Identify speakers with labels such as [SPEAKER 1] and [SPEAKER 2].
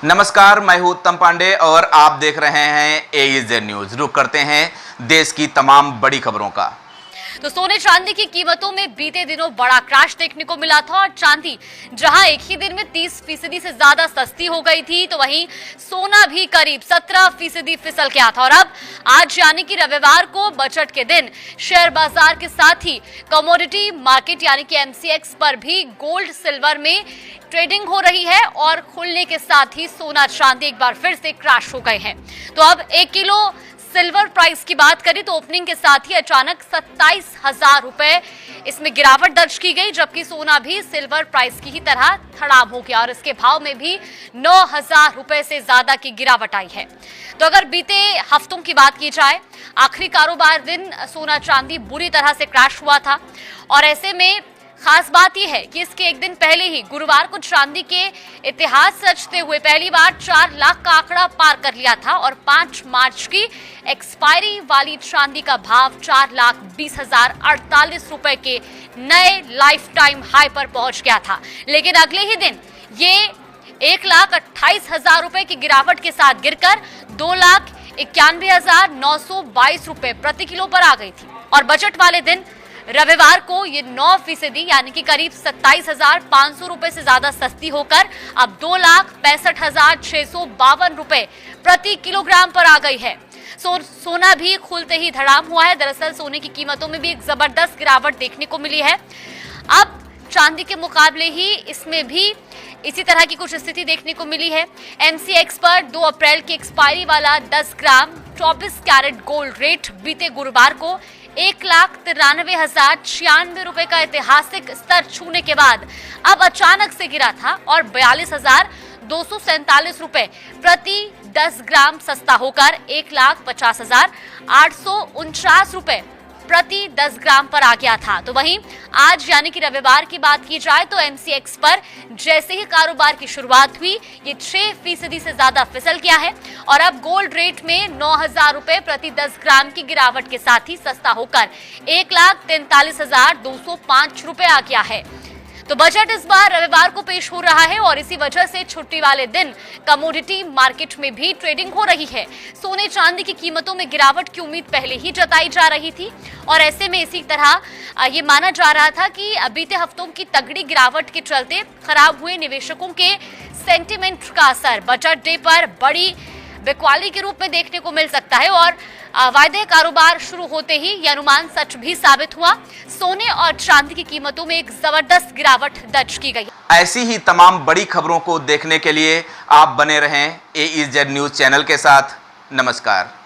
[SPEAKER 1] नमस्कार, मैं हूं उत्तम पांडे और आप देख रहे हैं AEZ न्यूज। रुक करते हैं देश की तमाम बड़ी खबरों का।
[SPEAKER 2] तो सोने चांदी की कीमतों में बीते दिनों बड़ा क्रैश देखने को मिला था और चांदी जहां एक ही दिन में 30% से ज्यादा सस्ती हो गई थी, तो वहीं सोना भी करीब 17% फिसल गया था। और अब आज यानी कि रविवार को बजट के दिन शेयर बाजार के साथ ही कमोडिटी मार्केट यानी कि MCX पर भी गोल्ड सिल्वर में ट्रेडिंग हो रही है और खुलने के साथ ही सोना चांदी एक बार फिर से क्रैश हो गए हैं। तो अब 1 किलो सिल्वर प्राइस की बात करें तो ओपनिंग के साथ ही अचानक 27,000 रुपए इसमें गिरावट दर्ज की गई, जबकि सोना भी सिल्वर प्राइस की ही तरह खराब हो गया और इसके भाव में भी 9,000 रुपए से ज्यादा की गिरावट आई है। तो अगर बीते हफ्तों की बात की जाए, आखिरी कारोबार दिन सोना चांदी बुरी तरह से क्रैश हुआ था और ऐसे में खास बात यह है कि इसके एक दिन पहले ही गुरुवार को चांदी के इतिहास रचते हुए पहली बार 4 लाख का आंकड़ा पार कर लिया था और 5 मार्च की एक्सपायरी वाली चांदी का भाव 4,20,048 रुपए के नए लाइफ टाइम हाई पर पहुंच गया था। लेकिन अगले ही दिन ये 1,28,000 रुपए की गिरावट के साथ गिरकर 2,91,922 रुपए प्रति किलो पर आ गई थी और बजट वाले दिन रविवार को ये 9% यानी कि करीब 27,500 रुपए से ज्यादा सस्ती होकर अब 2,65,652 रुपए प्रति किलोग्राम पर आ गई है। सोना भी खुलते ही धड़ाम हुआ है। दरअसल सोने की कीमतों में भी एक जबरदस्त गिरावट देखने को मिली है। अब चांदी के मुकाबले ही इसमें भी इसी तरह की कुछ स्थिति देखने को मिली है। MCX पर 2 अप्रैल की एक्सपायरी वाला 10 ग्राम 24 कैरेट गोल्ड रेट बीते गुरुवार को 1,93,096 रुपए का ऐतिहासिक स्तर छूने के बाद अब अचानक से गिरा था और 42,247 रुपए प्रति 10 ग्राम सस्ता होकर 1,50,849 रुपए प्रति 10 ग्राम पर आ गया था। तो वहीं आज यानी कि रविवार की बात की जाए तो MCX पर जैसे ही कारोबार की शुरुआत हुई ये 6% से ज्यादा फिसल गया है और अब गोल्ड रेट में 9,000 रुपए प्रति 10 ग्राम की गिरावट के साथ ही सस्ता होकर 1,43,205 रुपए आ गया है। तो बजट इस बार रविवार को पेश हो रहा है और इसी वजह से छुट्टी वाले दिन कमोडिटी मार्केट में भी ट्रेडिंग हो रही है। सोने चांदी की कीमतों में गिरावट की उम्मीद पहले ही जताई जा रही थी और ऐसे में इसी तरह ये माना जा रहा था कि बीते हफ्तों की तगड़ी गिरावट के चलते खराब हुए निवेशकों के सेंटिमेंट का असर बजट डे पर बड़ी बिकवाली के रूप में देखने को मिल सकता है और वायदे कारोबार शुरू होते ही यह अनुमान सच भी साबित हुआ। सोने और चांदी की कीमतों में एक जबरदस्त गिरावट दर्ज की गई।
[SPEAKER 1] ऐसी ही तमाम बड़ी खबरों को देखने के लिए आप बने रहें AEZ न्यूज चैनल के साथ। नमस्कार।